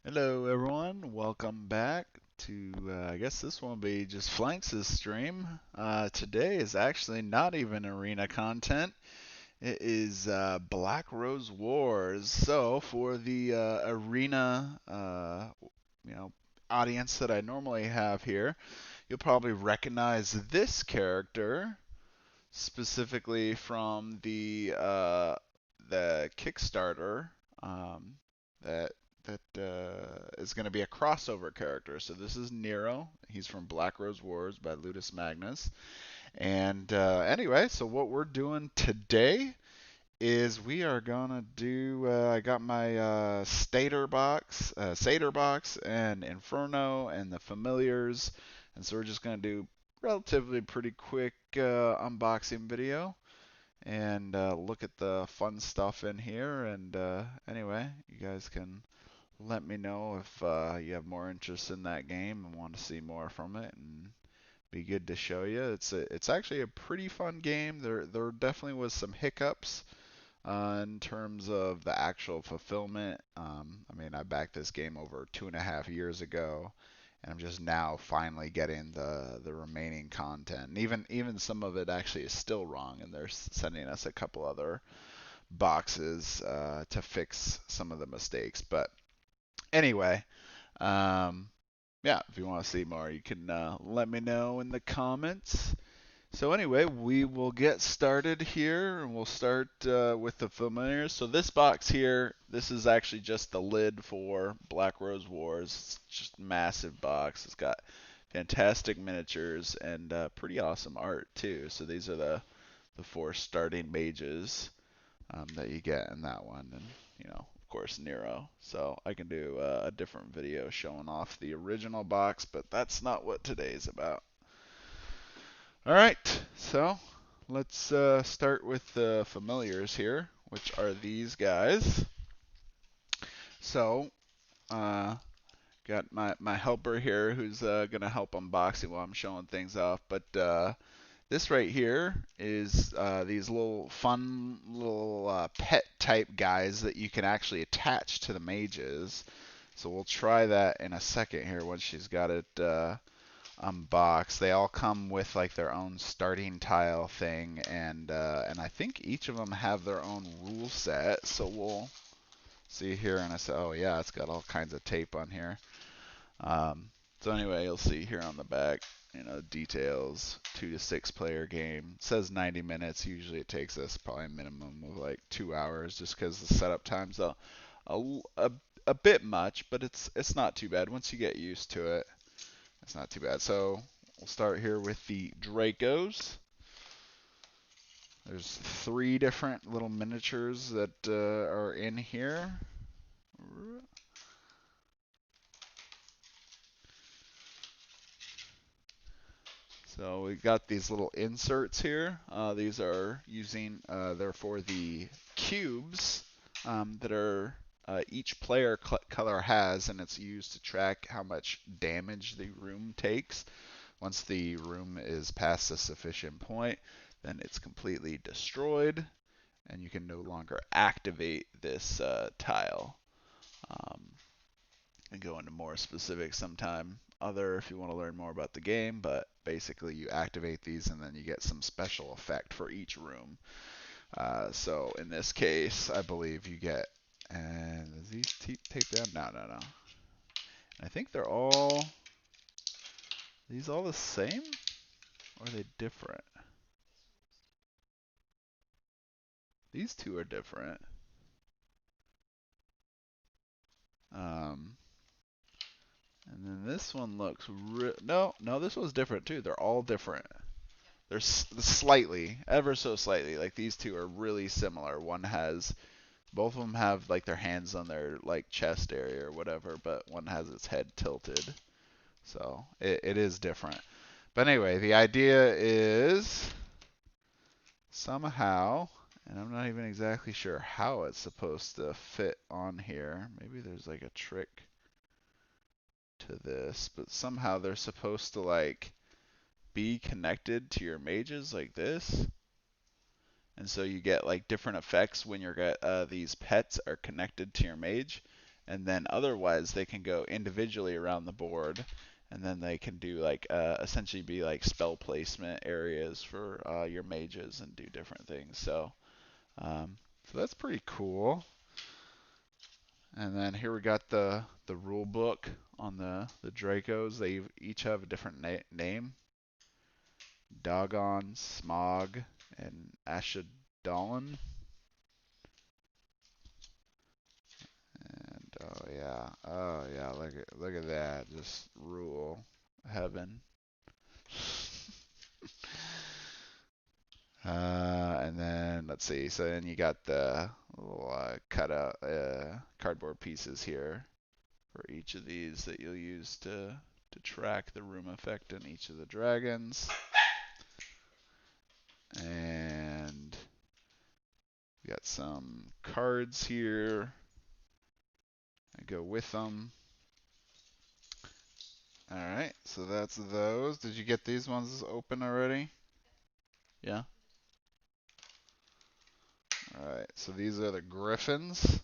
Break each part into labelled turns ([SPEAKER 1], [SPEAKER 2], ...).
[SPEAKER 1] Hello everyone, welcome back to, I guess this one will be just Flanks' stream. Today is actually not even arena content, it is Black Rose Wars. So for the arena, you know, audience that I normally have here, you'll probably recognize this character specifically from the Kickstarter um, that is going to be a crossover character. So this is Nero. He's from Black Rose Wars by Ludus Magnus. And anyway, so what we're doing today is we are gonna do. I got my Stator box, and Inferno, and the familiars, and so we're just gonna do relatively pretty quick unboxing video and look at the fun stuff in here. And anyway, you guys can let me know if you have more interest in that game and want to see more from it, and be good to show you. It's actually a pretty fun game. There definitely was some hiccups in terms of the actual fulfillment. I mean, I backed this game over 2.5 years ago, and I'm just now finally getting the remaining content. And even some of it actually is still wrong, and they're sending us a couple other boxes to fix some of the mistakes. But anyway, um, yeah, if you want to see more, you can let me know in the comments. So anyway, we will get started here, and we'll start with the familiars. So this box here, this is actually just the lid for Black Rose Wars. It's just a massive box. It's got fantastic miniatures and pretty awesome art too. So these are the four starting mages that you get in that one, and of course Nero. So I can do a different video showing off the original box, but that's not what today's about. All right, so let's start with the familiars here, which are these guys. So, uh, got my helper here who's gonna help unboxing while I'm showing things off. But this right here is these little fun little pet type guys that you can actually attach to the mages. So we'll try that in a second here once she's got it unboxed. They all come with like their own starting tile thing, and I think each of them have their own rule set. So we'll see here, and I said, oh yeah, it's got all kinds of tape on here. So anyway, you'll see here on the back, details, 2 to 6 player game. It says 90 minutes. Usually it takes us probably a minimum of like 2 hours, just because the setup time's a, a bit much, but it's not too bad once you get used to it. It's not too bad. So we'll start here with the Dracos. There's 3 different little miniatures that are in here. So we got these little inserts here. These are they're for the cubes that are each player color has, and it's used to track how much damage the room takes. Once the room is past a sufficient point, then it's completely destroyed, and you can no longer activate this tile. Um, and go into more specifics sometime other if you want to learn more about the game, but basically you activate these and then you get some special effect for each room. So in this case, I believe you get, and is these taped down? No. I think these all the same? Or are they different? These two are different. Um, and then this one looks no, this one's different too. They're all different. They're slightly, ever so slightly. Like these two are really similar. Both of them have like their hands on their like chest area or whatever, but one has its head tilted. So it is different. But anyway, the idea is somehow, and I'm not even exactly sure how it's supposed to fit on here. Maybe there's like a trick to this, but somehow they're supposed to like be connected to your mages like this. And so you get like different effects when these pets are connected to your mage. and then otherwise they can go individually around the board, and then they can do like essentially be like spell placement areas for your mages and do different things. So that's pretty cool. And then here we got the rule book on the Dracos. They each have a different name: Dagon, Smog, and Ashadolin. And oh yeah, look at that, just rule heaven. And then let's see. So then you got the little cutout cardboard pieces here for each of these that you'll use to track the room effect in each of the dragons. And we got some cards here that go with them. All right, so that's those. Did you get these ones open already? Yeah. All right, so these are the Griffins.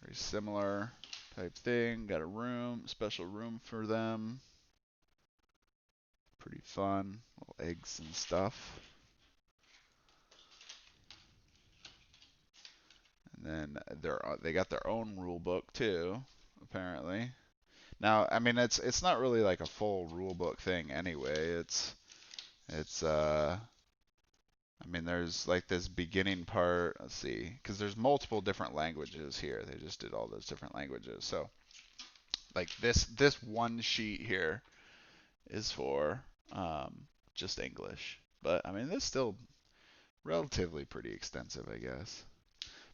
[SPEAKER 1] Very similar type thing. Got a room, special room for them. Pretty fun. Little eggs and stuff. And then they got their own rule book too, apparently. Now, I mean, it's not really like a full rule book thing anyway. It's I mean, there's like this beginning part. Let's see, because there's multiple different languages here. They just did all those different languages. So, like this one sheet here is for just English. But I mean, it's still relatively pretty extensive, I guess.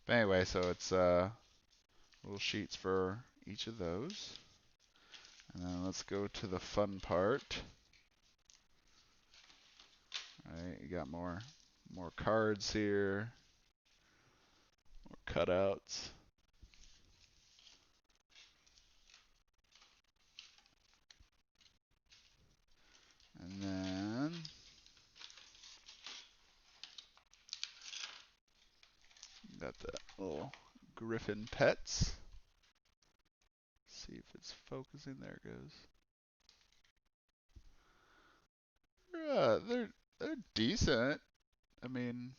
[SPEAKER 1] But anyway, so it's little sheets for each of those. And then let's go to the fun part. All right, you got more cards here, more cutouts. And then got the little Griffin pets. See if it's focusing. There it goes. They're decent. I mean,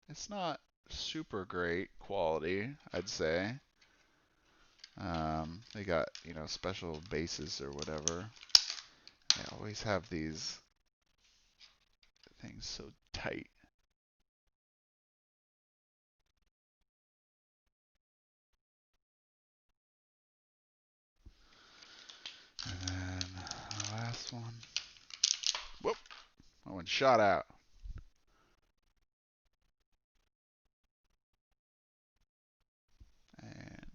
[SPEAKER 1] it's not super great quality, I'd say. They got, special bases or whatever. They always have these things so tight. And then the last one. Whoop! I went shot out. And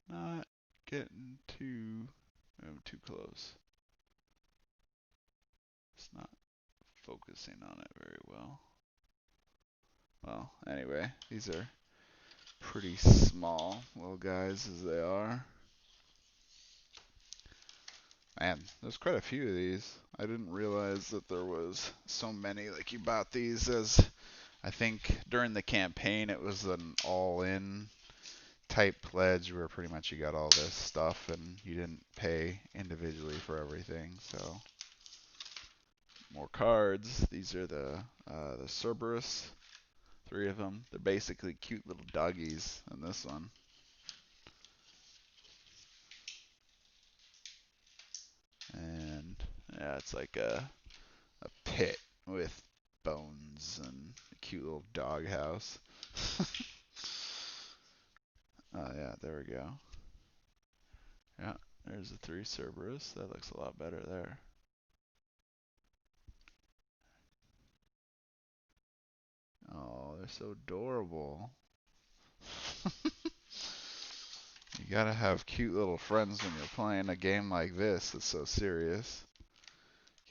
[SPEAKER 1] not getting too close. It's not focusing on it very well. Well, anyway, these are pretty small little guys as they are. Man, there's quite a few of these. I didn't realize that there was so many. Like, you bought these as, I think during the campaign it was an all-in type pledge where pretty much you got all this stuff and you didn't pay individually for everything. So more cards. These are the Cerberus, 3 of them. They're basically cute little doggies in this one. And yeah, it's like a pit with bones and a cute little doghouse. Oh yeah, there we go. Yeah, there's the 3 Cerberus. That looks a lot better there. Oh, they're so adorable. You gotta have cute little friends when you're playing a game like this that's so serious.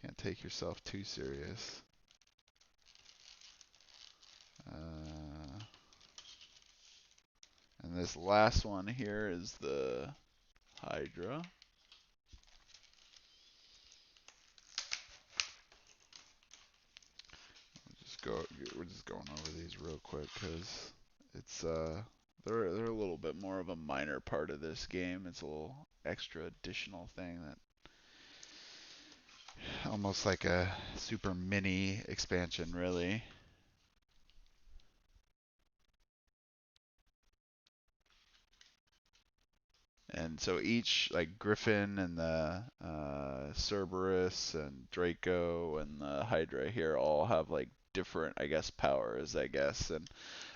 [SPEAKER 1] Can't take yourself too serious. And this last one here is the Hydra. We're just going over these real quick because it's they're a little bit more of a minor part of this game. It's a little extra additional thing that almost like a super mini expansion, really. And so each, like Griffin and the Cerberus and Draco and the Hydra here all have like different, I guess, powers, I guess. And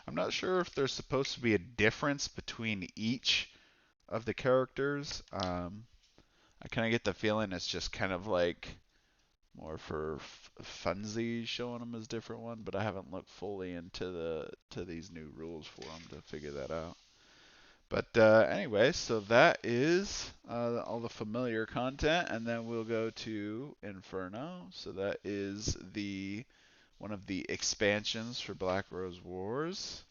[SPEAKER 1] I'm not sure if there's supposed to be a difference between each of the characters. I kind of get the feeling it's just kind of like more for funsies showing them as different one, but I haven't looked fully into these new rules for them to figure that out. But anyway, so that is all the familiar content, and then we'll go to Inferno. So that is the one of the expansions for Black Rose Wars.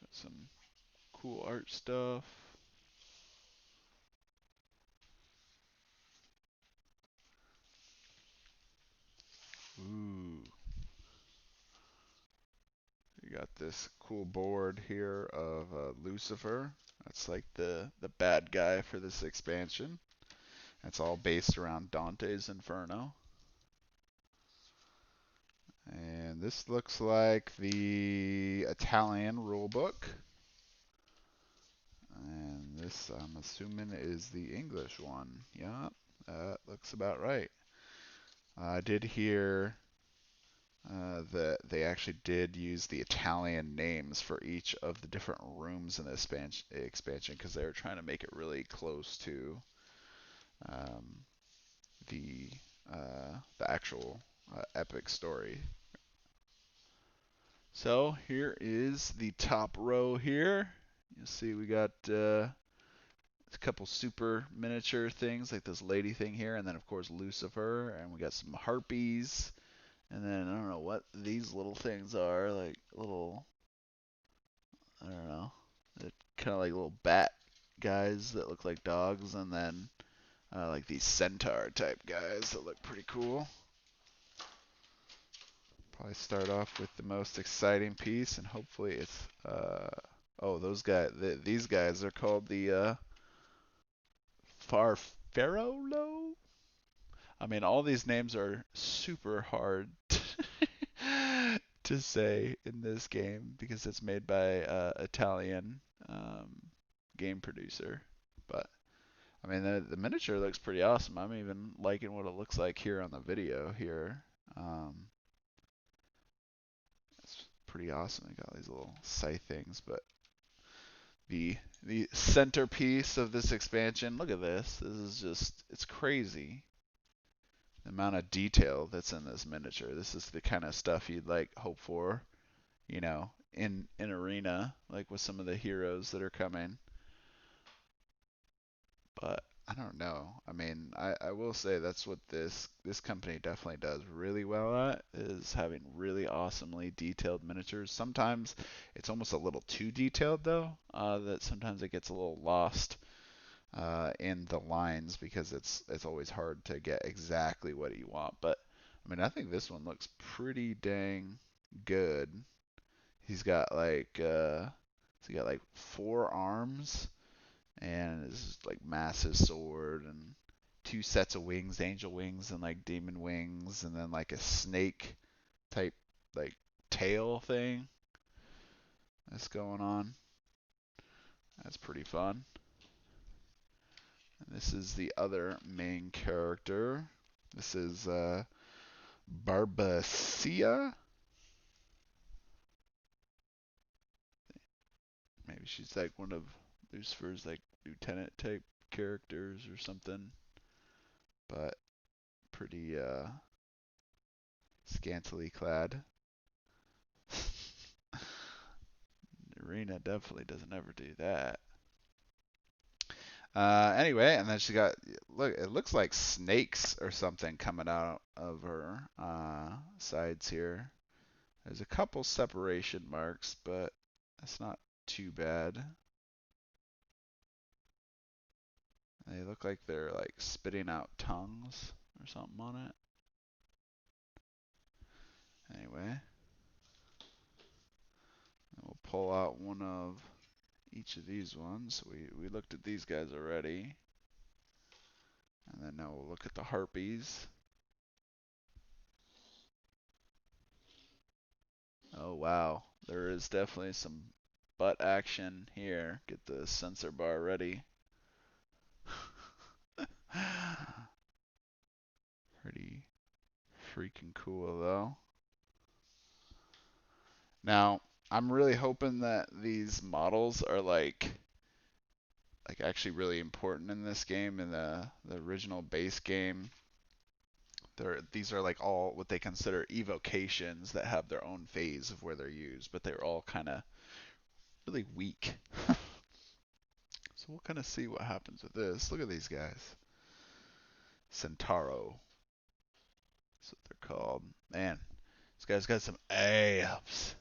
[SPEAKER 1] Got some cool art stuff. Ooh. You got this cool board here of Lucifer. That's like the bad guy for this expansion. It's all based around Dante's Inferno. And this looks like the Italian rulebook. And this, I'm assuming, is the English one. Yeah, that looks about right. I did hear that they actually did use the Italian names for each of the different rooms in the expansion because they were trying to make it really close to um, the actual epic story. So here is the top row here. You see we got a couple super miniature things like this lady thing here, and then of course Lucifer, and we got some Harpies, and then I don't know what these little things are, like little, I don't know, kind of like little bat guys that look like dogs, and then like these centaur type guys that look pretty cool. Probably start off with the most exciting piece, and hopefully it's oh, those guys, these guys are called the Farfarolo. I mean, all these names are super hard to say in this game because it's made by Italian game producer. But I mean, the miniature looks pretty awesome. I'm even liking what it looks like here on the video here. It's pretty awesome. They got these little scythe things, but the centerpiece of this expansion. Look at this. This is just, it's crazy. The amount of detail that's in this miniature. This is the kind of stuff you'd like hope for, you know, in arena, like with some of the heroes that are coming. But I don't know. I mean, I will say that's what this company definitely does really well at, is having really awesomely detailed miniatures. Sometimes it's almost a little too detailed though, that sometimes it gets a little lost in the lines because it's always hard to get exactly what you want. But I mean, I think this one looks pretty dang good. He's got like four arms and this like massive sword and two sets of wings, angel wings and like demon wings, and then like a snake type like tail thing that's going on. That's pretty fun. And this is the other main character. This is Barbacia. Maybe she's like one of Lucifer's like lieutenant type characters or something. But pretty scantily clad. Arena definitely doesn't ever do that. Anyway, and then she got, look, it looks like snakes or something coming out of her sides here. There's a couple separation marks, but that's not too bad. They look like they're like spitting out tongues or something on it. Anyway. pull out one of each of these ones. We looked at these guys already. And then now we'll look at the Harpies. Oh wow, there is definitely some butt action here. Get the sensor bar ready. Pretty freaking cool though. Now, I'm really hoping that these models are like actually really important in this game. In the original base game, these are like all what they consider evocations that have their own phase of where they're used, but they're all kind of really weak. So we'll kind of see what happens with this. Look at these guys. Centauro. That's what they're called. Man, this guy's got some abs.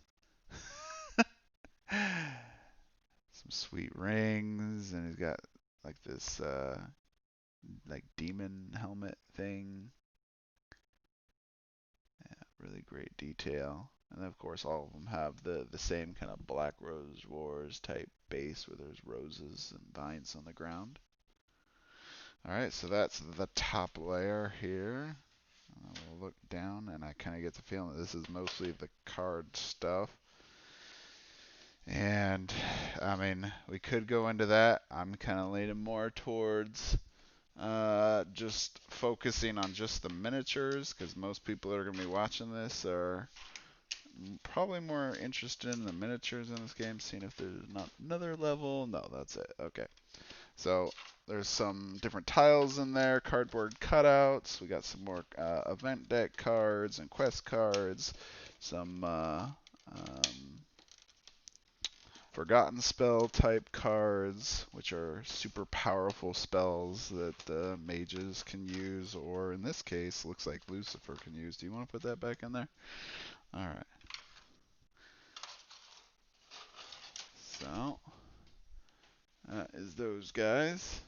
[SPEAKER 1] Some sweet rings, and he's got like this like demon helmet thing. Yeah, really great detail. And of course, all of them have the same kind of Black Rose Wars type base where there's roses and vines on the ground. All right, so that's the top layer here. We'll look down, and I kind of get the feeling that this is mostly the card stuff. And I mean, we could go into that. I'm kind of leaning more towards just focusing on just the miniatures, because most people that are going to be watching this are probably more interested in the miniatures in this game, seeing if there's not another level. No, that's it. Okay. So there's some different tiles in there, cardboard cutouts. We got some more event deck cards and quest cards, some forgotten spell type cards, which are super powerful spells that mages can use, or in this case, looks like Lucifer can use. Do you want to put that back in there? All right. So that is those guys.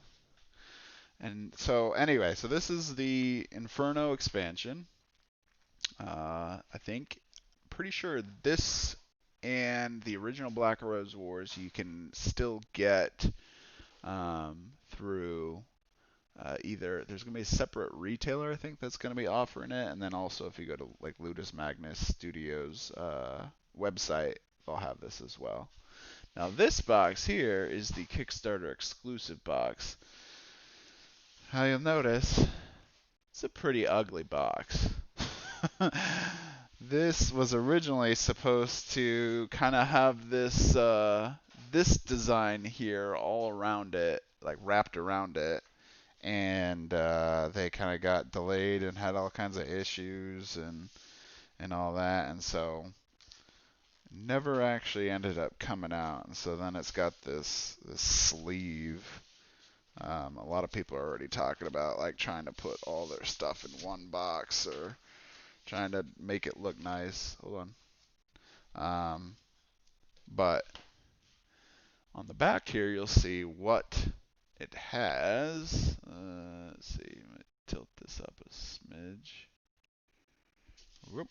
[SPEAKER 1] And so anyway, so this is the Inferno expansion. I think, pretty sure this and the original Black Rose Wars you can still get through either there's going to be a separate retailer I think that's going to be offering it, and then also if you go to like Ludus Magnus Studios website, they'll have this as well. Now this box here is the Kickstarter exclusive box. Now you'll notice it's a pretty ugly box. This was originally supposed to kind of have this this design here all around it, like wrapped around it, and they kind of got delayed and had all kinds of issues and all that, and so never actually ended up coming out. And so then it's got this sleeve. A lot of people are already talking about like trying to put all their stuff in one box or trying to make it look nice. Hold on. But on the back here, you'll see what it has. Let's see. Let me tilt this up a smidge. Whoop.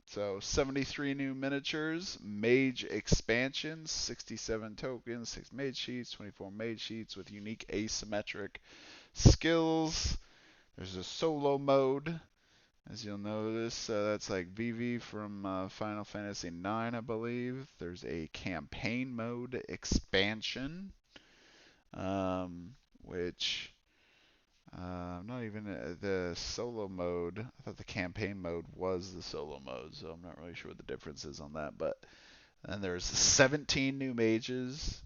[SPEAKER 1] So 73 new miniatures, mage expansions, 67 tokens, 6 mage sheets, 24 mage sheets with unique asymmetric skills. There's a solo mode. As you'll notice, that's like VV from Final Fantasy IX, I believe. There's a campaign mode expansion, which not even the solo mode. I thought the campaign mode was the solo mode, so I'm not really sure what the difference is on that. But then there's 17 new mages,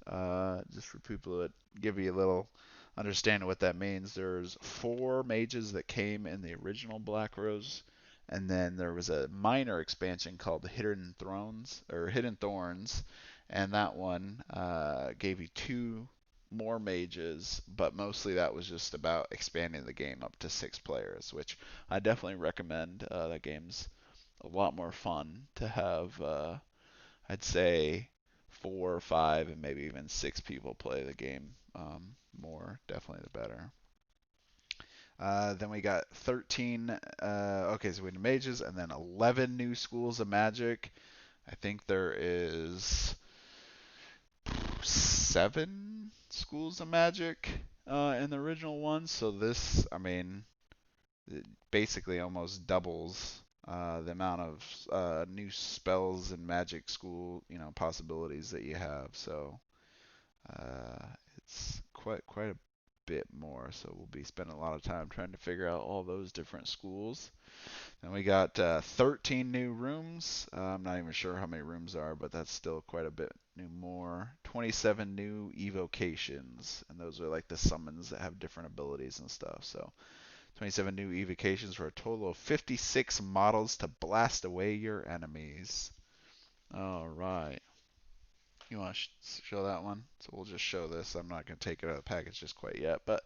[SPEAKER 1] just for people that give you a little understanding what that means. There's 4 mages that came in the original Black Rose, and then there was a minor expansion called Hidden Thrones or Hidden Thorns, and that one gave you 2 more mages, but mostly that was just about expanding the game up to 6 players, which I definitely recommend. That game's a lot more fun to have. I'd say 4 or 5 and maybe even 6 people play the game more. Definitely the better. Then we got 13. Okay, so we had mages, and then 11 new schools of magic. I think there is 7 schools of magic in the original one. So this, I mean, it basically almost doubles the amount of new spells and magic school, possibilities that you have. So uh, it's quite a bit more. So we'll be spending a lot of time trying to figure out all those different schools. And we got 13 new rooms. I'm not even sure how many rooms are, but that's still quite a bit new more. 27 new evocations, and those are like the summons that have different abilities and stuff. So 27 new evocations for a total of 56 models to blast away your enemies. All right. You want to show that one? So we'll just show this. I'm not going to take it out of the package just quite yet, but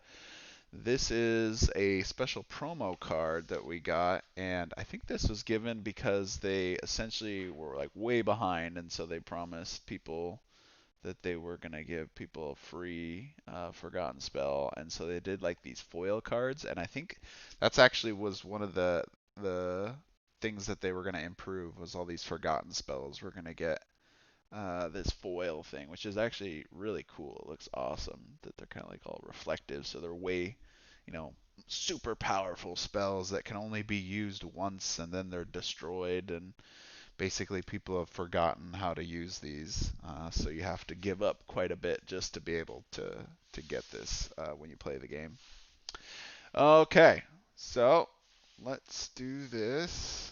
[SPEAKER 1] this is a special promo card that we got, and I think this was given because they essentially were like way behind, and so they promised people that they were gonna give people a free Forgotten spell, and so they did like these foil cards, and I think that's actually was one of the things that they were gonna improve was all these Forgotten spells. We're gonna get this foil thing, which is actually really cool. It looks awesome that they're kind of like all reflective, so they're way, super powerful spells that can only be used once and then they're destroyed. And basically, people have forgotten how to use these, so you have to give up quite a bit just to be able to get this when you play the game. Okay, so let's do this.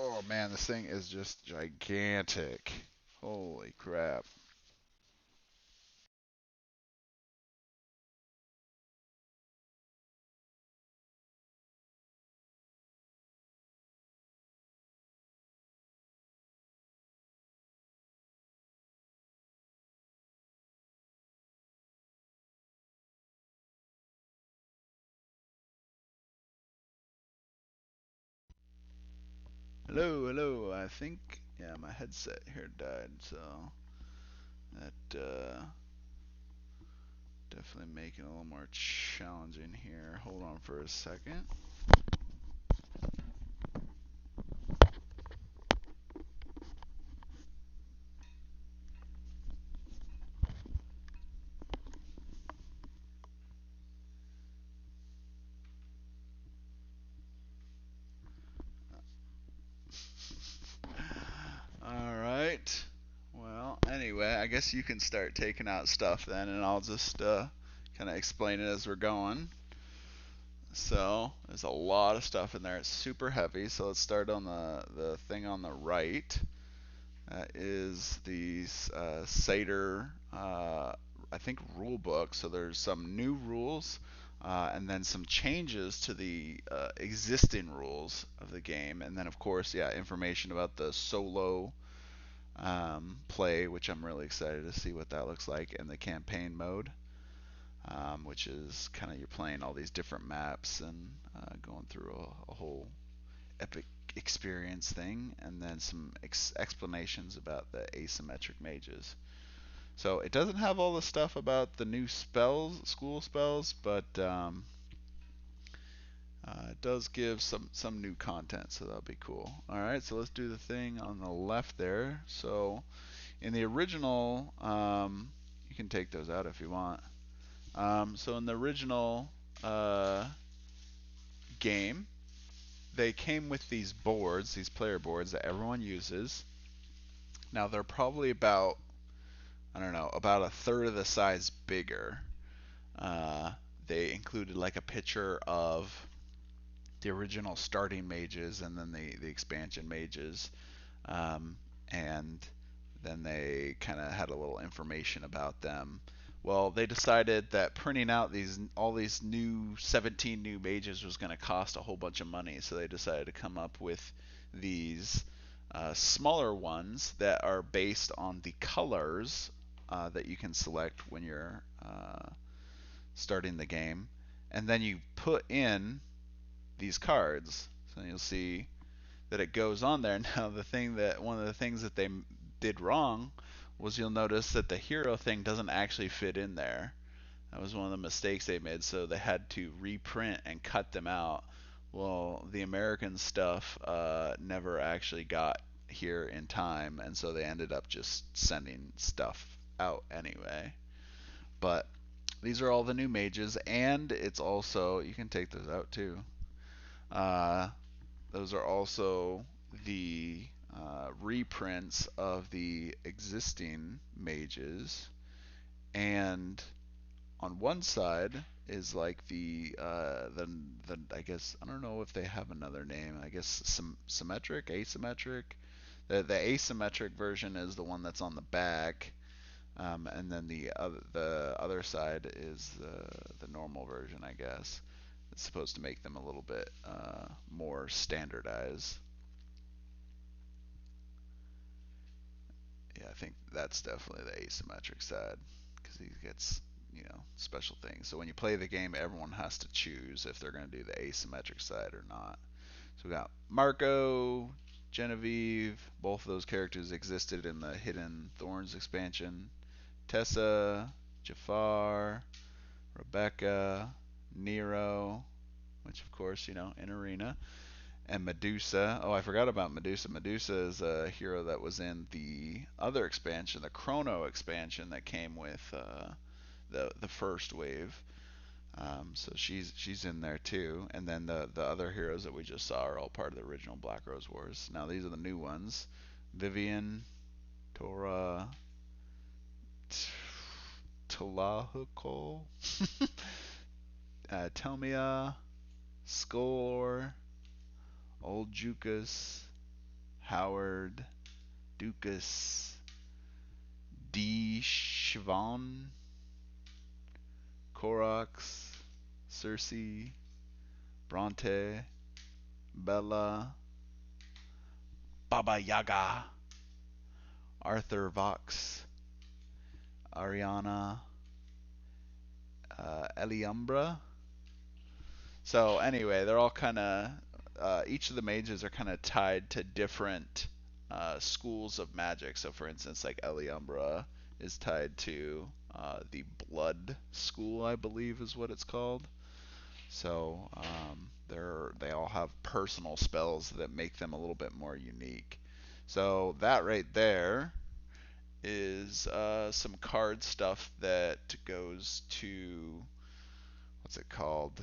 [SPEAKER 1] Oh man, this thing is just gigantic. Holy crap. Hello, hello. I think, yeah, my headset here died, so that definitely making it a little more challenging here. Hold on for a second. Alright. Well, anyway, I guess you can start taking out stuff then, and I'll just kind of explain it as we're going. So, there's a lot of stuff in there. It's super heavy, so let's start on the thing on the right. That is the Stator, I think, rule book. So there's some new rules, and then some changes to the existing rules of the game, and then of course, yeah, information about the solo play, which I'm really excited to see what that looks like, and the campaign mode, which is kind of you're playing all these different maps and going through a whole epic experience thing, and then some explanations about the asymmetric mages. So it doesn't have all the stuff about the new spells, school spells, but it does give some new content, so that'll be cool. All right, so let's do the thing on the left there. So in the original, you can take those out if you want. So in the original game, they came with these boards, these player boards that everyone uses. Now they're probably about, I don't know, about a third of the size bigger. Uh, they included like a picture of the original starting mages and then the expansion mages. Um, and then they kind of had a little information about them. Well, they decided that printing out all these new 17 new mages was going to cost a whole bunch of money, so they decided to come up with these smaller ones that are based on the colors that you can select when you're starting the game, and then you put in these cards. So you'll see that it goes on there. Now, one of the things that they did wrong was you'll notice that the hero thing doesn't actually fit in there. That was one of the mistakes they made, so they had to reprint and cut them out. Well, the American stuff never actually got here in time, and so they ended up just sending stuff out anyway. But these are all the new mages, and it's also, you can take those out too. Those are also the reprints of the existing mages, and on one side is like the I guess, I don't know if they have another name. I guess symmetric, asymmetric. The asymmetric version is the one that's on the back, and then the other side is the normal version, I guess. It's supposed to make them a little bit more standardized. Yeah, I think that's definitely the asymmetric side because he gets, special things. So when you play the game, everyone has to choose if they're going to do the asymmetric side or not. So we got Marco, Genevieve. Both of those characters existed in the Hidden Thorns expansion. Tessa, Jafar, Rebecca, Nero, which of course, in Arena, and Medusa. Oh, I forgot about Medusa. Medusa is a hero that was in the other expansion, the Chrono expansion that came with the first wave. So she's in there too. And then the other heroes that we just saw are all part of the original Black Rose Wars. Now these are the new ones: Vivian, Tora, Talahukol, Telmia, Skulltor, Old Jukas, Howard, Dukas, D. Shivon, Korox, Cersei, Bronte, Bella, Baba Yaga, Arthur Vox, Ariana, Eliumbra. So anyway, they're all kind of each of the mages are kind of tied to different schools of magic. So for instance, like Eliumbra is tied to the Blood School, I believe is what it's called. So they all have personal spells that make them a little bit more unique. So that right there is some card stuff that goes to, what's it called?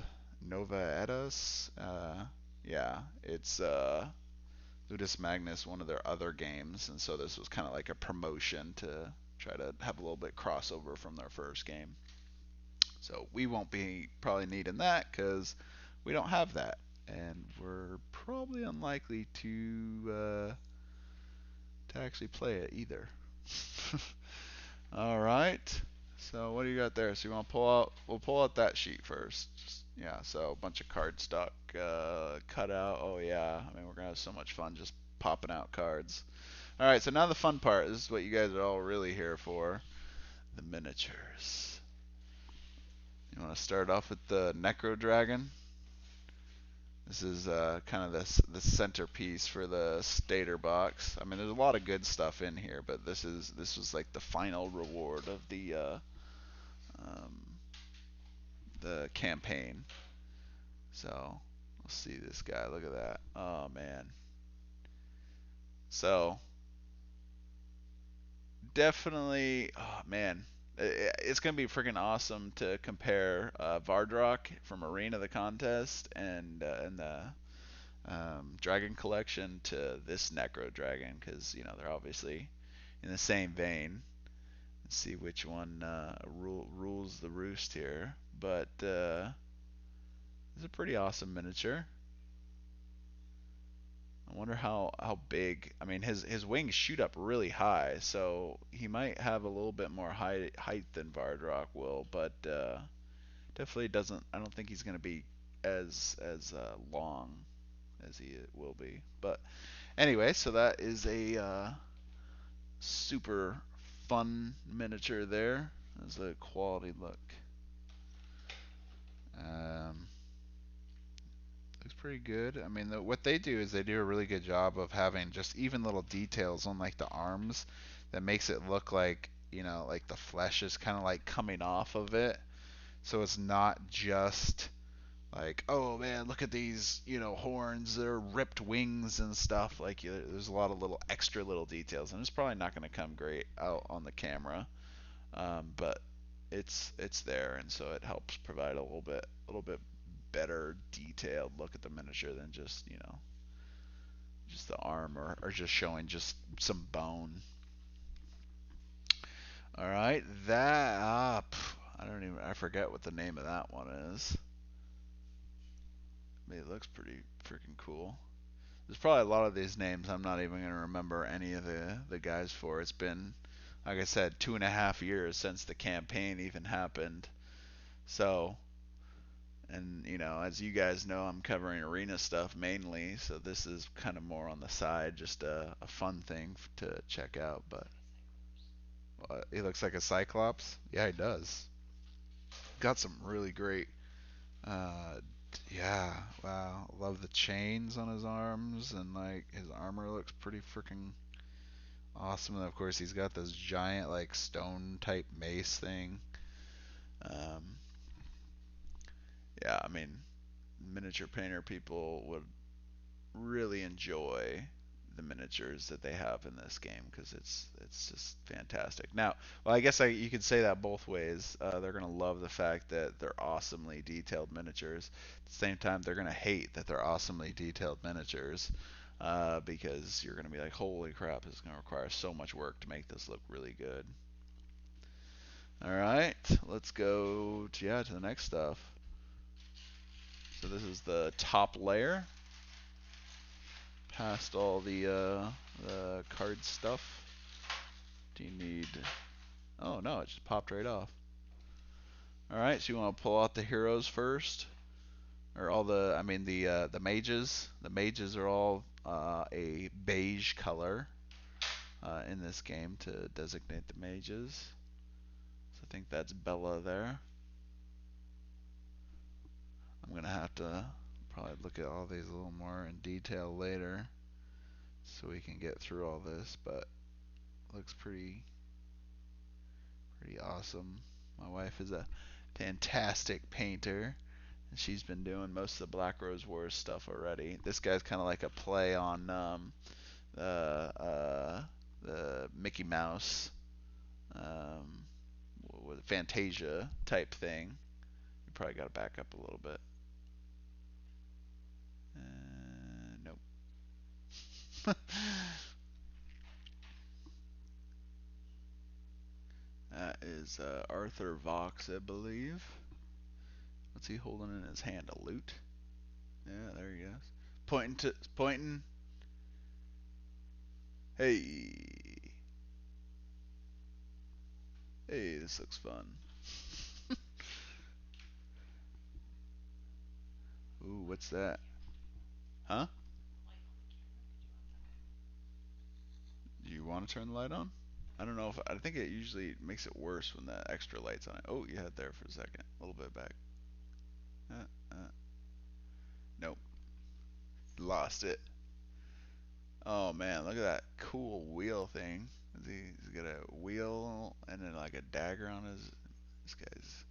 [SPEAKER 1] Nova Edus? Yeah, it's Ludus Magnus, one of their other games, and so this was kind of like a promotion to try to have a little bit crossover from their first game. So we won't be probably needing that because we don't have that, and we're probably unlikely to actually play it either. All right. So what do you got there? So you want to pull out? We'll pull out that sheet first. Yeah. So a bunch of cardstock cut out. Oh yeah. I mean, we're gonna have so much fun just popping out cards. All right. So now the fun part. This is what you guys are all really here for. The miniatures. You want to start off with the Necro Dragon? This is kind of the centerpiece for the Stator box. I mean, there's a lot of good stuff in here, but this was like the final reward of the campaign. So let's see this guy. Look at that. Oh man. So definitely, oh man, it's gonna be freaking awesome to compare Vardrock from Arena the contest and the Dragon Collection to this Necro Dragon, because they're obviously in the same vein. Let's see which one rules the roost here. But it's a pretty awesome miniature. I wonder how big. I mean, his wings shoot up really high, so he might have a little bit more height than Vardrock will, but definitely doesn't. I don't think he's going to be as long as he will be. But anyway, so that is a super fun miniature there. That's a quality look. Looks pretty good. I mean, what they do is they do a really good job of having just even little details on like the arms that makes it look like, like the flesh is kind of like coming off of it. So it's not just like, oh man, look at these, horns, they're ripped wings and stuff. Like, there's a lot of little extra little details, and it's probably not going to come great out on the camera, but it's there, and so it helps provide a little bit better detailed look at the miniature than just the arm or just showing just some bone. All right, I forget what the name of that one is. I mean, it looks pretty freaking cool. There's probably a lot of these names I'm not even going to remember any of the guys for. It's been, like I said, 2.5 years since the campaign even happened. So, and as you guys know, I'm covering arena stuff mainly, so this is kind of more on the side, just a fun thing to check out. But he looks like a Cyclops. Yeah, he does. Got some really great. Uh, yeah, wow. Love the chains on his arms, and like his armor looks pretty freaking awesome. And of course, he's got this giant like stone type mace thing. Um, yeah, I mean, miniature painter people would really enjoy the miniatures that they have in this game because it's just fantastic. Now, well, I guess you could say that both ways. They're gonna love the fact that they're awesomely detailed miniatures. At the same time, they're gonna hate that they're awesomely detailed miniatures because you're gonna be like, holy crap, it's gonna require so much work to make this look really good. All right, let's go to the next stuff. So this is the top layer. Past all the card stuff. Do you need? Oh no, it just popped right off. All right, so you want to pull out the heroes first, or all the? I mean the mages. The mages are all a beige color in this game to designate the mages. So I think that's Bella there. I'm gonna have to probably look at all these a little more in detail later, so we can get through all this. But looks pretty awesome. My wife is a fantastic painter, and she's been doing most of the Black Rose Wars stuff already. This guy's kind of like a play on the Mickey Mouse um, with Fantasia type thing. You probably got to back up a little bit. Nope. That is Arthur Vox, I believe. What's he holding in his hand? A lute? Yeah, there he goes. Pointing. Hey. Hey, this looks fun. Ooh, what's that? Huh? Do you want to turn the light on? I don't know if I think it usually makes it worse when the extra light's on it. Oh, you had it there for a second. A little bit back. Uh. Nope. Lost it. Oh man, look at that cool wheel thing. He's got a wheel and then like a dagger on his. This guy's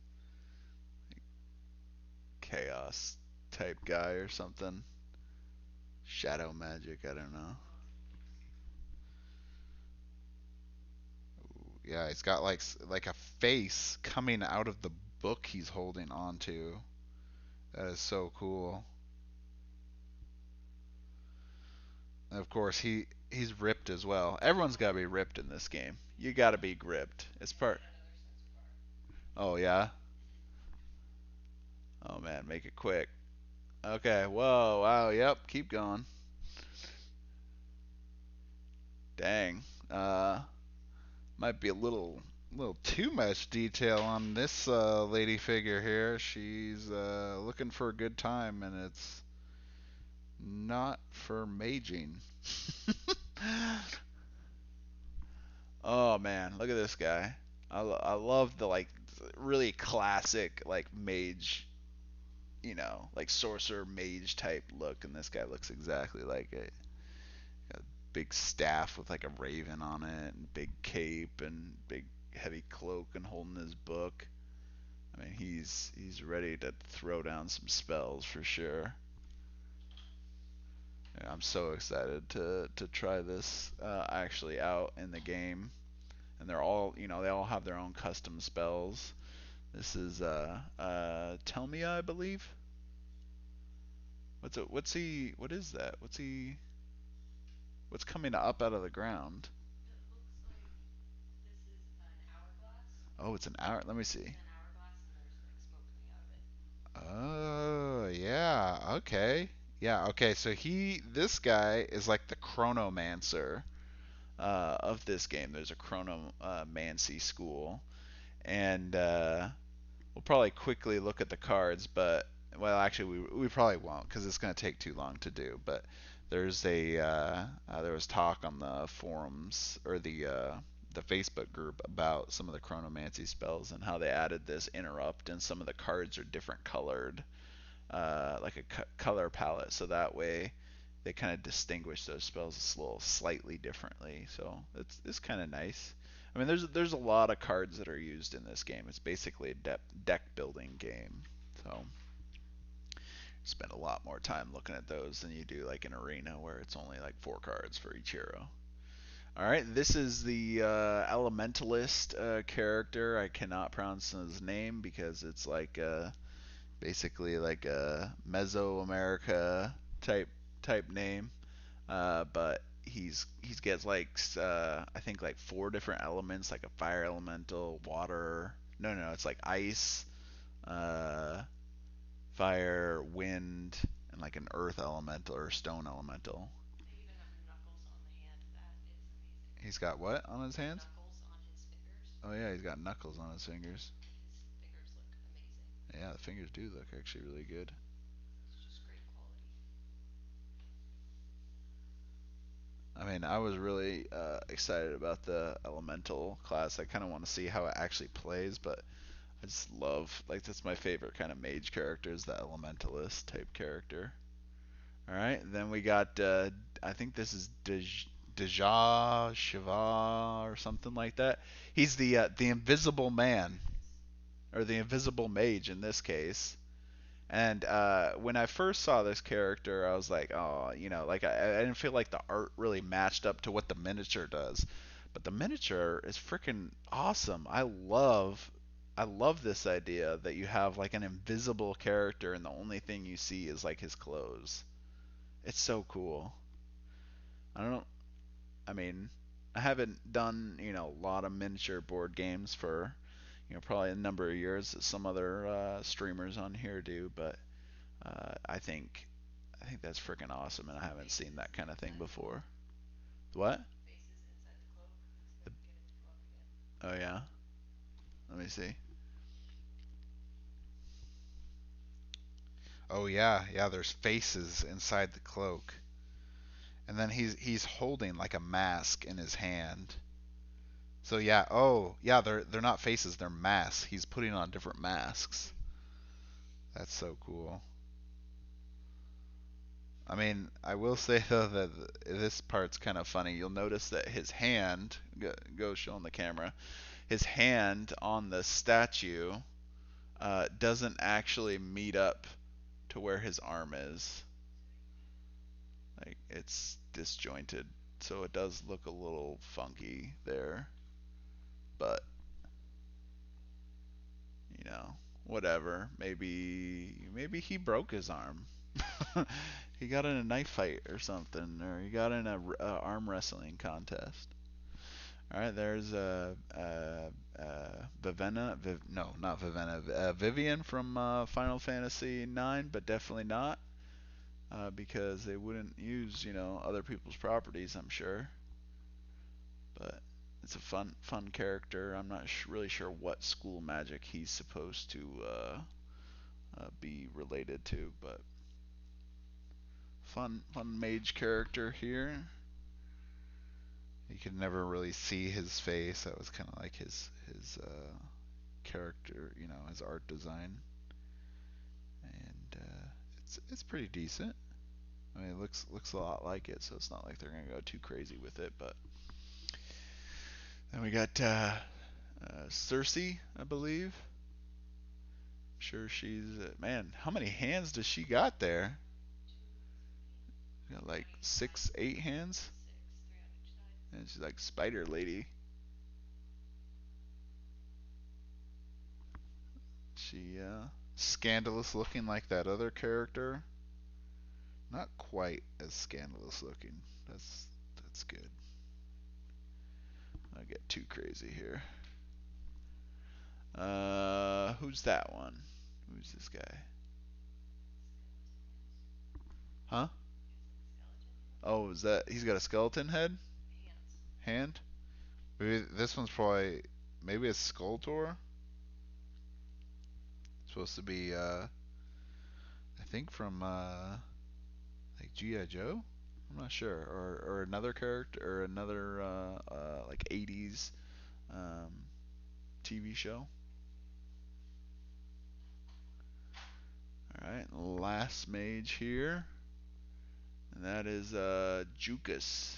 [SPEAKER 1] chaos type guy or something. Shadow magic, I don't know. Yeah, he's got like a face coming out of the book he's holding onto. That is so cool. And of course, he's ripped as well. Everyone's got to be ripped in this game. You got to be ripped. It's part. Oh yeah. Oh man, make it quick. Okay. Whoa. Wow. Yep. Keep going. Dang. Might be a little too much detail on this lady figure here. She's looking for a good time, and it's not for maging. Oh man, look at this guy. I love the like really classic like mage, like sorcerer mage type look, and this guy looks exactly like it. Got a big staff with like a raven on it, and big cape, and big heavy cloak, and holding his book. I mean, he's ready to throw down some spells for sure. Yeah, I'm so excited to try this actually out in the game. And they're all, they all have their own custom spells. This is Telmia, I believe. What is that? What's coming up out of the ground?
[SPEAKER 2] It looks like this is an hourglass.
[SPEAKER 1] Oh, it's an hour. Let me see.
[SPEAKER 2] An hourglass, and there's like smoke coming out of it.
[SPEAKER 1] Oh, yeah. Okay. Yeah, okay. So this guy is like the chronomancer of this game. There's a chronomancy school, and we'll probably quickly look at the cards, but well, actually, we probably won't because it's going to take too long to do. But there was talk on the forums or the Facebook group about some of the chronomancy spells and how they added this interrupt, and some of the cards are different colored, like a color palette, so that way they kind of distinguish those spells a little slightly differently. So it's kind of nice. I mean, there's a lot of cards that are used in this game. It's basically a deck building game. So spend a lot more time looking at those than you do like an arena where it's only like 4 cards for each hero. All right, this is the Elementalist character. I cannot pronounce his name because it's like basically like a Mesoamerica type name. But he's gets like I think like 4 different elements, like a fire elemental, water. No, it's like ice, uh, fire, wind, and like an earth elemental or stone elemental.
[SPEAKER 2] They even have knuckles on the hand. That is amazing.
[SPEAKER 1] He's got what on his hands?
[SPEAKER 2] Knuckles on his fingers.
[SPEAKER 1] Oh yeah, he's got knuckles on his fingers.
[SPEAKER 2] His fingers look amazing.
[SPEAKER 1] Yeah, the fingers do look actually really good.
[SPEAKER 2] It's just great quality.
[SPEAKER 1] I mean, I was really excited about the elemental class. I kind of want to see how it actually plays, but I just love, like, that's my favorite kind of mage character is the elementalist type character. All right, then we got, I think this is Deja Shiva or something like that. He's the invisible man or the invisible mage in this case. And when I first saw this character, I was like, oh, like I didn't feel like the art really matched up to what the miniature does. But the miniature is freaking awesome. I love this idea that you have like an invisible character and the only thing you see is like his clothes. It's so cool. I don't I mean, I haven't done, a lot of miniature board games for, probably a number of years that some other streamers on here do, but I think that's freaking awesome, and I haven't
[SPEAKER 2] Faces
[SPEAKER 1] seen that kind of thing
[SPEAKER 2] inside the cloak.
[SPEAKER 1] before. What?
[SPEAKER 2] Faces inside the cloak. Let's get him to come up again.
[SPEAKER 1] Oh yeah. Let me see. Oh yeah, yeah. There's faces inside the cloak, and then he's holding like a mask in his hand. So yeah. Oh yeah. They're not faces. They're masks. He's putting on different masks. That's so cool. I mean, I will say though that this part's kind of funny. You'll notice that his hand, go show on the camera, his hand on the statue doesn't actually meet up to where his arm is. Like it's disjointed, so it does look a little funky there. But whatever. Maybe he broke his arm. He got in a knife fight or something, or he got in a arm wrestling contest. All right, there's Vivenna. No, not Vivenna. Vivian from Final Fantasy IX, but definitely not because they wouldn't use other people's properties. I'm sure, but it's a fun character. I'm not really sure what school magic he's supposed to be related to, but fun mage character here. You could never really see his face. That was kind of like his character, his art design, and it's pretty decent. I mean, it looks a lot like it, so it's not like they're gonna go too crazy with it. But then we got Cersei, I believe. Sure she's man. How many hands does she got there? Got like 6, 8 hands,
[SPEAKER 2] Three on each side.
[SPEAKER 1] and she's like Spider Lady. She scandalous looking like that other character. Not quite as scandalous looking. That's good. I get too crazy here. Who's that one? Who's this guy? Huh? Oh, is that he's got a skeleton head?
[SPEAKER 2] Hands.
[SPEAKER 1] Hand? Maybe this one's probably maybe it's Skulltor. Supposed to be I think from like G.I. Joe? I'm not sure. Or another character or another like 80s um, TV show. Alright, last mage here. And that is Jukas.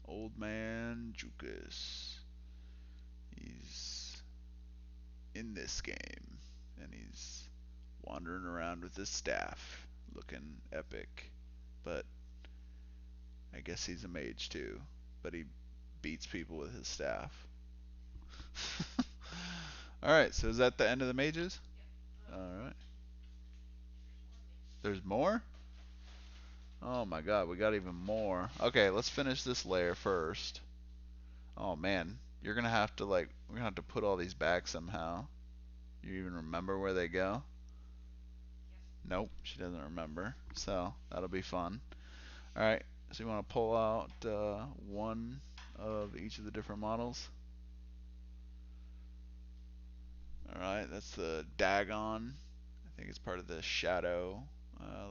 [SPEAKER 1] Old man Jukas. He's in this game. And he's wandering around with his staff. Looking epic. But I guess he's a mage too. But he beats people with his staff. Alright, so is that the end of the mages?
[SPEAKER 2] Yep.
[SPEAKER 1] Alright.
[SPEAKER 2] There's
[SPEAKER 1] There's
[SPEAKER 2] more mages.
[SPEAKER 1] more? Oh my god, we got even more. Okay, let's finish this layer first. Oh man, you're gonna have to like, we're gonna have to put all these back somehow. You even remember where they go?
[SPEAKER 2] Yes.
[SPEAKER 1] Nope, she doesn't remember. So, that'll be fun. Alright, so you wanna pull out one of each of the different models? Alright, that's the Dagon. I think it's part of the Shadow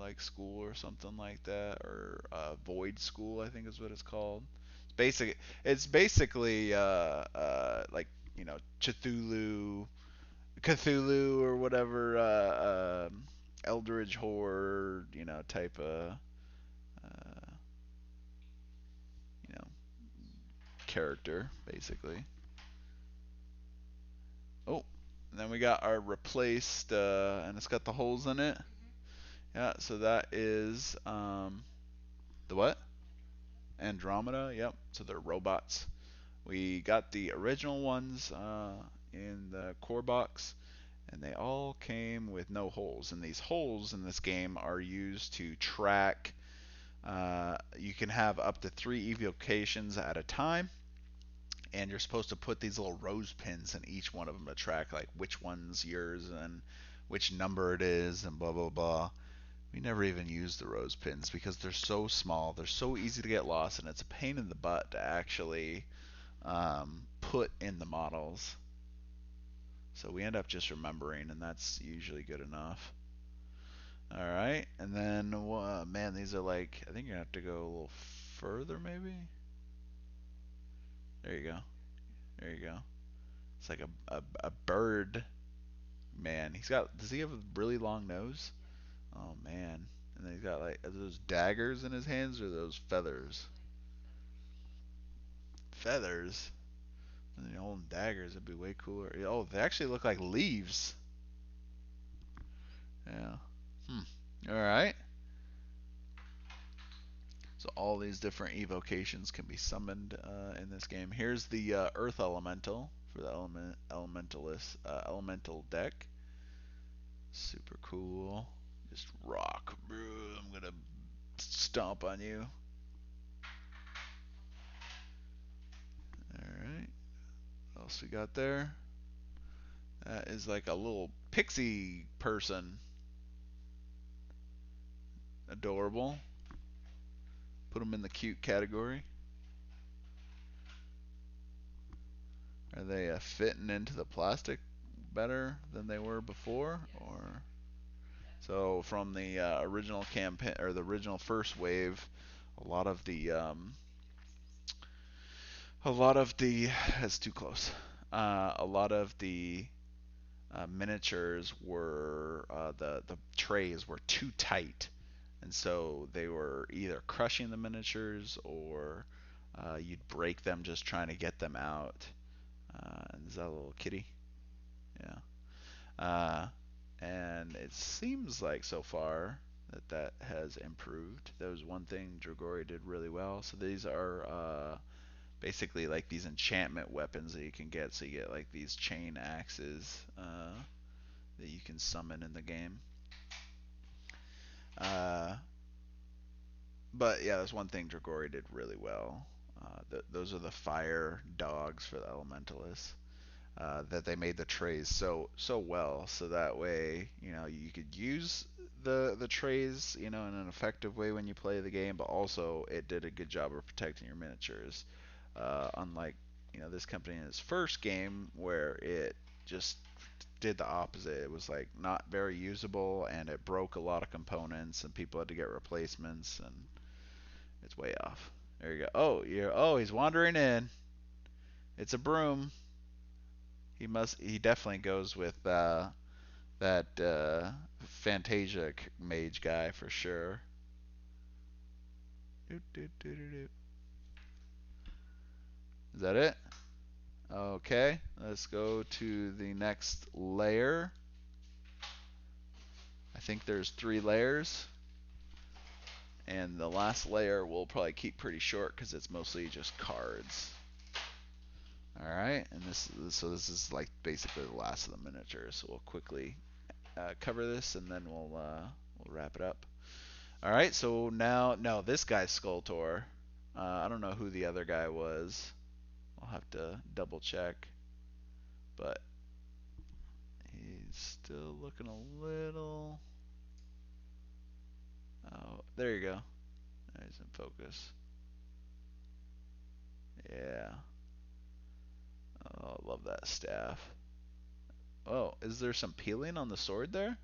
[SPEAKER 1] like school or something like that, or Void School, I think is what it's called. It's basically like Cthulhu or whatever Eldritch horror type of you know character basically. Oh, and then we got our replaced, and it's got the holes in it. Yeah, so that is the what? Andromeda. Yep. So they're robots. We got the original ones in the core box, and they all came with no holes. And these holes in this game are used to track. You can have up to 3 evocations at a time, and you're supposed to put these little rose pins in each one of them to track like which one's yours and which number it is and blah blah blah. We never even use the rose pins because they're so small, they're so easy to get lost, and it's a pain in the butt to actually put in the models. So we end up just remembering, and that's usually good enough. All right, and then man, these are like I think you have to go a little further, maybe. There you go. There you go. It's like a bird man. Does he have a really long nose? Oh man. And then he's got like are those daggers in his hands or those feathers? Feathers. And the old daggers would be way cooler. Oh, they actually look like leaves. Yeah. All right. So all these different evocations can be summoned in this game. Here's the Earth Elemental for the Elementalist Elemental deck. Super cool. Just rock. I'm gonna stomp on you. All right. What else we got there? That is like a little pixie person. Adorable. Put them in the cute category. Are they fitting into the plastic better than they were before,
[SPEAKER 2] Yes.
[SPEAKER 1] or so from the original campaign or the original first wave? A lot of the it's too close. A lot of the miniatures were the trays were too tight, and so they were either crushing the miniatures or you'd break them just trying to get them out. And is that a little kitty? Yeah. and it seems like so far that has improved. That was one thing Dragori did really well. So these are basically like these enchantment weapons that you can get. So you get like these chain axes that you can summon in the game. Uh, but yeah, that's one thing Dragori did really well. Those are the fire dogs for the Elementalists. That they made the trays so well, so that way you could use the trays in an effective way when you play the game, but also it did a good job of protecting your miniatures. Unlike this company in its first game where it just did the opposite. It was like not very usable and it broke a lot of components and people had to get replacements and it's way off. There you go. He's wandering in. It's a broom. He definitely goes with that Fantasia mage guy for sure. Is that it? Okay, let's go to the next layer. I think there's 3 layers, and the last layer we'll probably keep pretty short because it's mostly just cards. All right, and this is like basically the last of the miniatures. So we'll quickly cover this, and then we'll wrap it up. All right, so now, no, this guy's Skulltor. I don't know who the other guy was. I'll have to double check, but he's still looking a little. Oh, there you go. He's in focus. Yeah. Oh, I love that staff. Oh, is there some peeling on the sword there?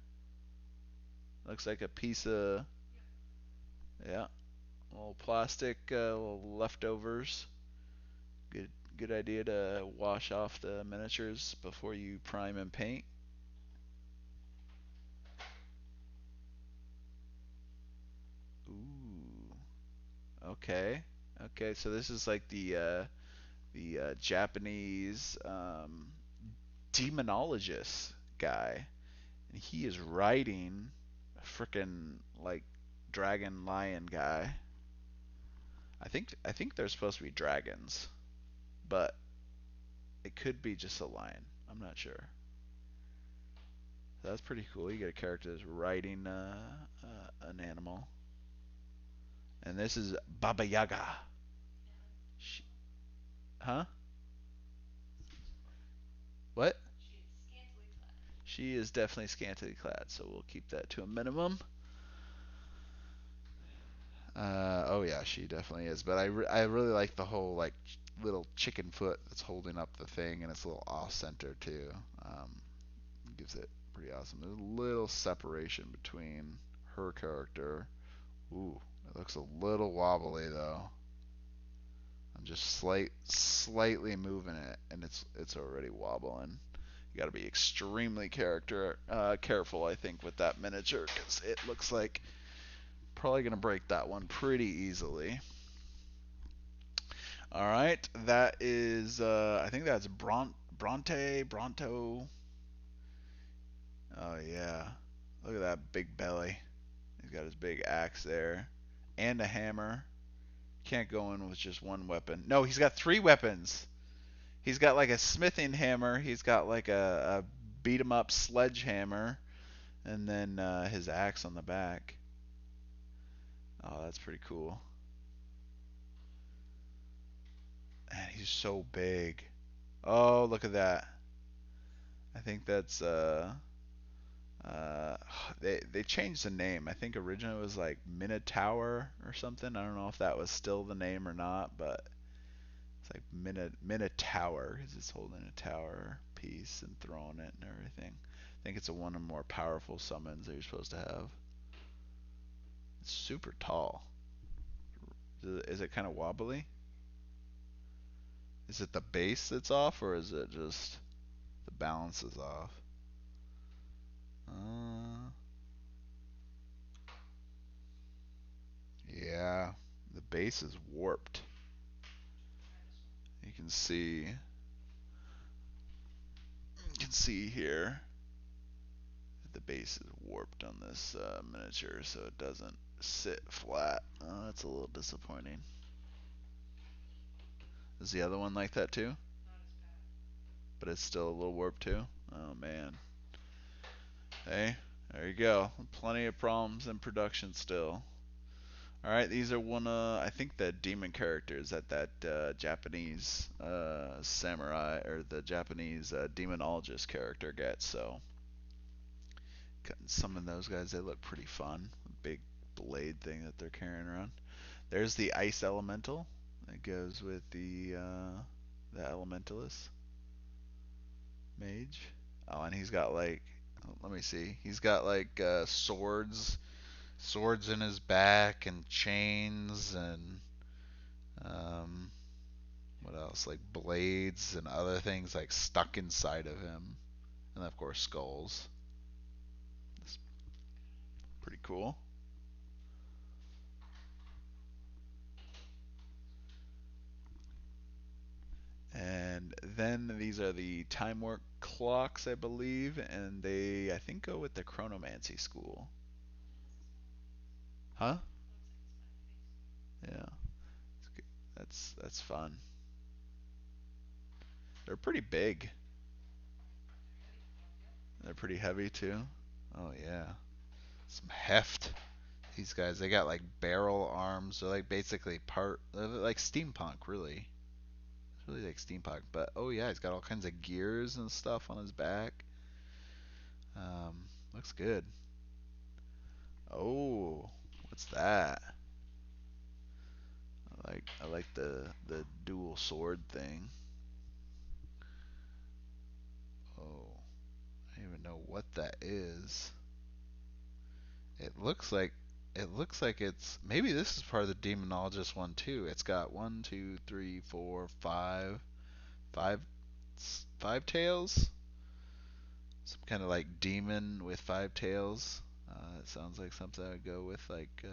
[SPEAKER 1] Looks like a piece of, yeah, little plastic, little leftovers. Good idea to wash off the miniatures before you prime and paint. Ooh. Okay. Okay, so this is like the Japanese demonologist guy, and he is riding a frickin' like dragon lion guy. I think they're supposed to be dragons, but it could be just a lion. I'm not sure. So that's pretty cool. You get a character that's riding an animal, and this is Baba Yaga. She, huh? What? She is definitely scantily clad, so we'll keep that to a minimum. Oh yeah, she definitely is. But I really like the whole like little chicken foot that's holding up the thing, and it's a little off center too. Gives it pretty awesome. There's a little separation between her character. Ooh, it looks a little wobbly though. I'm just slightly moving it, and it's already wobbling. You got to be extremely careful, I think, with that miniature because it looks like probably gonna break that one pretty easily. All right, that is I think that's Bronto. Oh yeah, look at that big belly. He's got his big axe there, and a hammer. Can't go in with just one weapon. No, he's got 3 weapons. He's got like a smithing hammer. He's got like a beat 'em up sledgehammer, and then his axe on the back. Oh, that's pretty cool. Man, he's so big. Oh, look at that. I think that's uh they changed the name. I think originally it was like Minotaur or something. I don't know if that was still the name or not, but it's like Minotaur because it's holding a tower piece and throwing it and everything. I think it's one of the more powerful summons that you're supposed to have. It's super tall. Is it kind of wobbly? Is it the base that's off, or is it just the balance is off? Uh, yeah, the base is warped. You can see, here the base is warped on this miniature, so it doesn't sit flat. Oh, that's a little disappointing. Is the other one like that too?
[SPEAKER 2] Not as bad.
[SPEAKER 1] But it's still a little warped too? Oh man. Hey, there you go. Plenty of problems in production still. Alright, these are one of, I think, the demon characters that Japanese samurai, or the Japanese demonologist character gets, so some of those guys, they look pretty fun. Big blade thing that they're carrying around. There's the ice elemental that goes with the elementalist mage. Oh, and he's got like, let me see, he's got like swords in his back and chains and um, what else? Like blades and other things like stuck inside of him, and of course skulls. It's pretty cool. And then these are the time work clocks, I believe, and they, I think, go with the chronomancy school. Huh? Yeah, that's fun. They're pretty big. They're pretty heavy too. Oh yeah, some heft. These guys, they got like barrel arms. They're like basically they're like steampunk, really. It's really like steampunk. But oh yeah, he's got all kinds of gears and stuff on his back. Looks good. Oh, what's that? I like the dual sword thing. Oh, I don't even know what that is. It looks like it's maybe this is part of the demonologist one too. It's got one, two, three, four, five, five tails. Some kind of like demon with five tails. It sounds like something I would go with like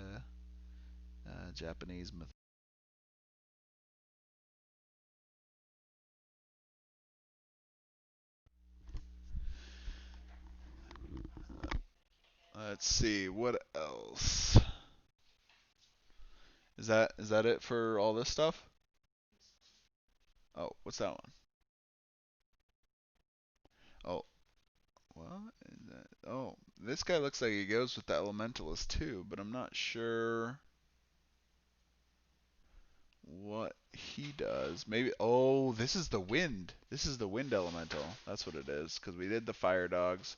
[SPEAKER 1] Japanese myth. Let's see what else. Is that it for all this stuff? Oh, what's that one? Oh, what is that? Oh, this guy looks like he goes with the Elementalist too, but I'm not sure what he does. Maybe. Oh, this is the wind. This is the wind elemental. That's what it is. Because we did the fire dogs,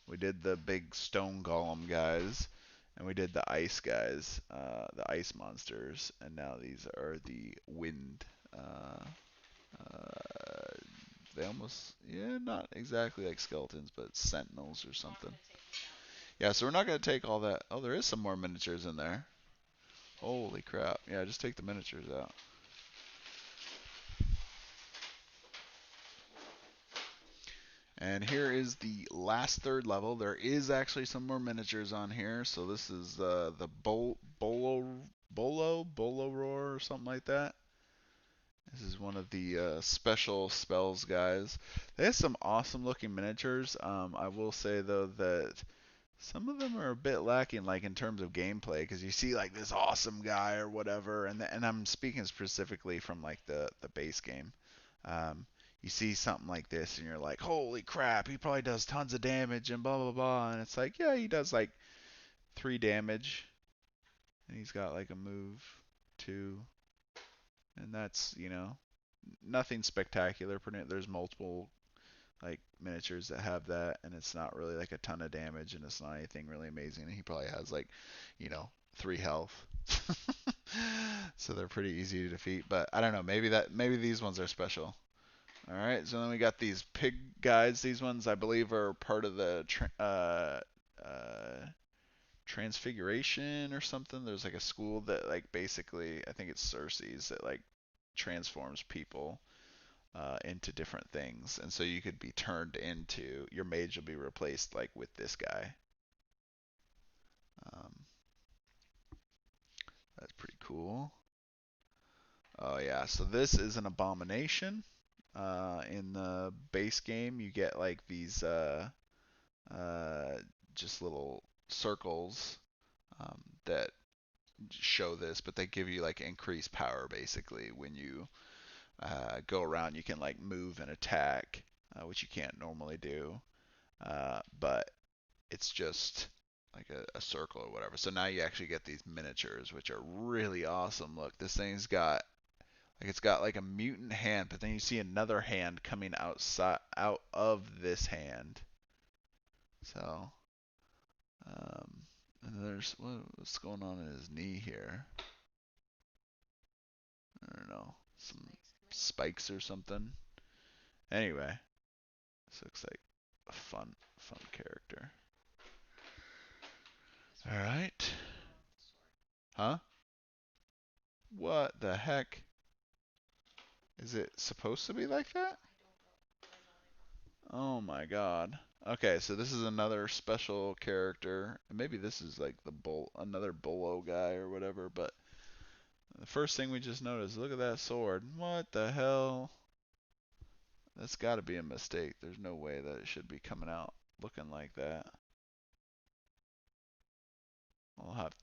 [SPEAKER 1] we did the big stone golem guys, and we did the ice guys, the ice monsters, and now these are the wind. Uh, uh, they almost, yeah, not exactly like skeletons, but sentinels or something. Yeah, so we're not going to take all that. Oh, there is some more miniatures in there. Holy crap. Yeah, just take the miniatures out. And here is the last third level. There is actually some more miniatures on here. So this is the Bolo Roar or something like that. This is one of the special spells guys. They have some awesome looking miniatures. I will say though that some of them are a bit lacking, like in terms of gameplay, because you see like this awesome guy or whatever, and I'm speaking specifically from like the base game. Um, you see something like this, and you're like, holy crap, he probably does tons of damage and blah blah blah, and it's like, yeah, he does like 3 damage, and he's got like a move 2, and that's nothing spectacular. There's multiple like miniatures that have that, and it's not really like a ton of damage, and it's not anything really amazing. And he probably has like, 3 health, so they're pretty easy to defeat. But I don't know, maybe these ones are special. All right, so then we got these pig guys. These ones I believe are part of the transfiguration or something. There's like a school that like basically I think it's Cersei's that like transforms people into different things, and so you could be turned into your mage will be replaced like with this guy. Um, that's pretty cool. Oh yeah, so this is an abomination. In the base game, you get like these uh, just little circles that show this, but they give you like increased power basically when you go around. You can like move and attack, which you can't normally do, but it's just like a circle or whatever. So now you actually get these miniatures, which are really awesome. Look, this thing's got like it's got like a mutant hand, but then you see another hand coming out of this hand. So, and there's what's going on in his knee here. I don't know, some spikes or something. Anyway, this looks like a fun character. All right. Huh? What the heck? Is it supposed to be like that? Oh my god. Okay, so this is another special character. Maybe this is like the another Bolo guy or whatever, but the first thing we just noticed, look at that sword. What the hell? That's got to be a mistake. There's no way that it should be coming out looking like that. I'll have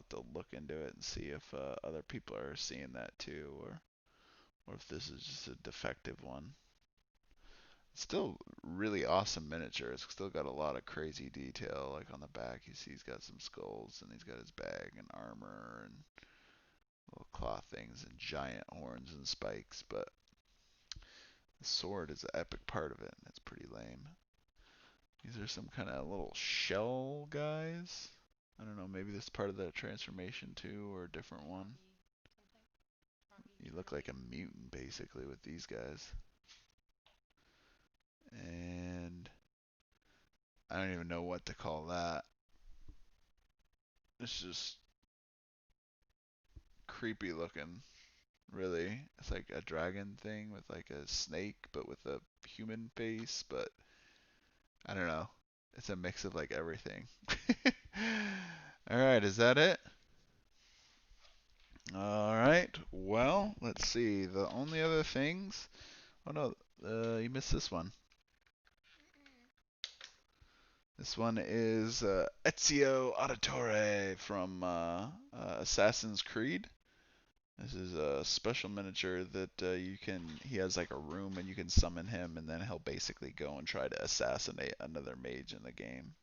[SPEAKER 1] to look into it and see if other people are seeing that too, or if this is just a defective one. Still really awesome miniature. It's still got a lot of crazy detail. Like on the back, you see he's got some skulls, and he's got his bag and armor and little claw things and giant horns and spikes. But the sword is an epic part of it, and it's pretty lame. These are some kind of little shell guys. I don't know, maybe this is part of the transformation too, or a different one. You look like a mutant basically with these guys. And I don't even know what to call that. It's just creepy looking, really. It's like a dragon thing with like a snake, but with a human face. But I don't know. It's a mix of like everything. All right, is that it? All right. Well, let's see. The only other things. Oh no, you missed this one. This one is Ezio Auditore from Assassin's Creed. This is a special miniature that you can. He has like a room, and you can summon him, and then he'll basically go and try to assassinate another mage in the game.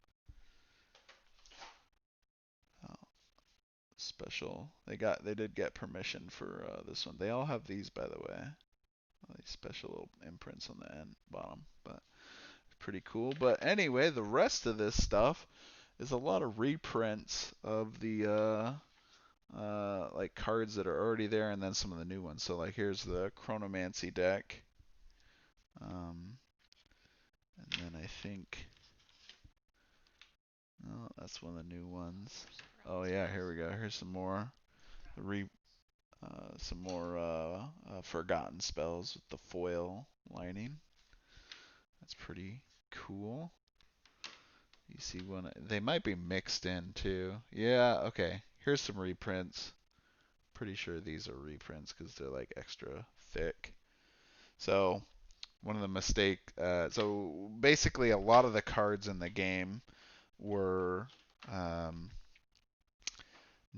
[SPEAKER 1] Oh, special. They did get permission for this one. They all have these, by the way. All these special little imprints on the end bottom, but it's pretty cool. But anyway, the rest of this stuff is a lot of reprints of the like cards that are already there, and then some of the new ones. So like here's the Chronomancy deck, and then I think, oh, that's one of the new ones. Oh yeah, here we go. Here's some more forgotten spells with the foil lining. That's pretty cool. You see one, they might be mixed in too. Yeah, okay. Here's some reprints. Pretty sure these are reprints because they're like extra thick. So one of the so basically a lot of the cards in the game were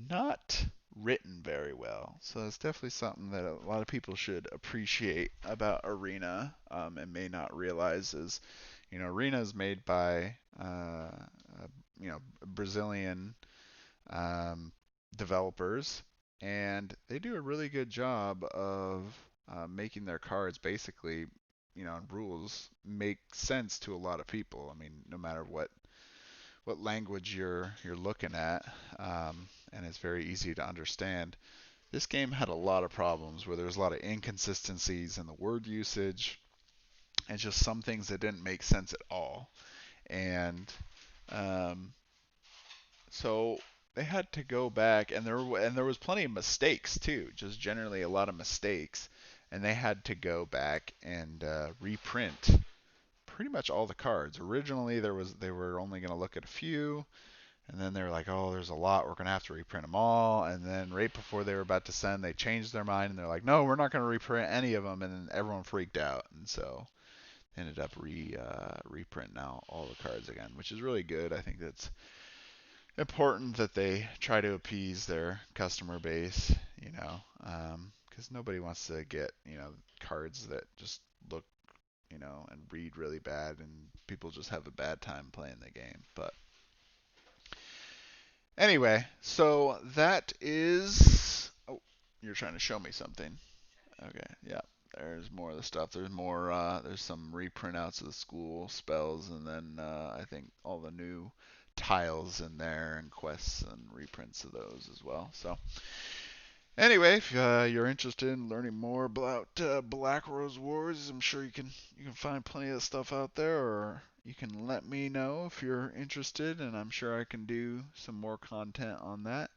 [SPEAKER 1] not written very well. So it's definitely something that a lot of people should appreciate about Arena, and may not realize is, Arena is made by Brazilian developers, and they do a really good job of making their cards basically, and rules make sense to a lot of people. I mean, no matter what language you're looking at, and it's very easy to understand. This game had a lot of problems where there was a lot of inconsistencies in the word usage, and just some things that didn't make sense at all. And um, so they had to go back, and there was plenty of mistakes too, just generally a lot of mistakes, and they had to go back and reprint pretty much all the cards. Originally, they were only going to look at a few, and then they were like, "Oh, there's a lot. We're going to have to reprint them all." And then right before they were about to send, they changed their mind, and they're like, "No, we're not going to reprint any of them." And then everyone freaked out, and so ended up reprinting out all the cards again, which is really good. I think that's important that they try to appease their customer base, you know, because nobody wants to get, you know, cards that just look, you know, and read really bad, and people just have a bad time playing the game. But anyway, so that is. Oh, you're trying to show me something. Okay, yeah. There's more of the stuff. There's more. There's some reprint outs of the school spells, and then I think all the new tiles in there and quests and reprints of those as well. So anyway, if you're interested in learning more about Black Rose Wars, I'm sure you can find plenty of stuff out there, or you can let me know if you're interested, and I'm sure I can do some more content on that.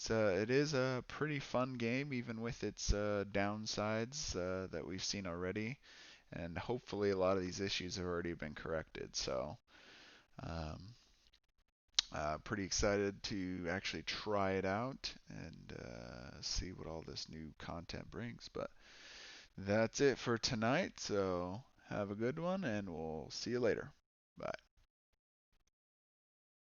[SPEAKER 1] It is a pretty fun game, even with its downsides that we've seen already, and hopefully a lot of these issues have already been corrected. So, um, pretty excited to actually try it out and see what all this new content brings. But that's it for tonight. So have a good one, and we'll see you later. Bye.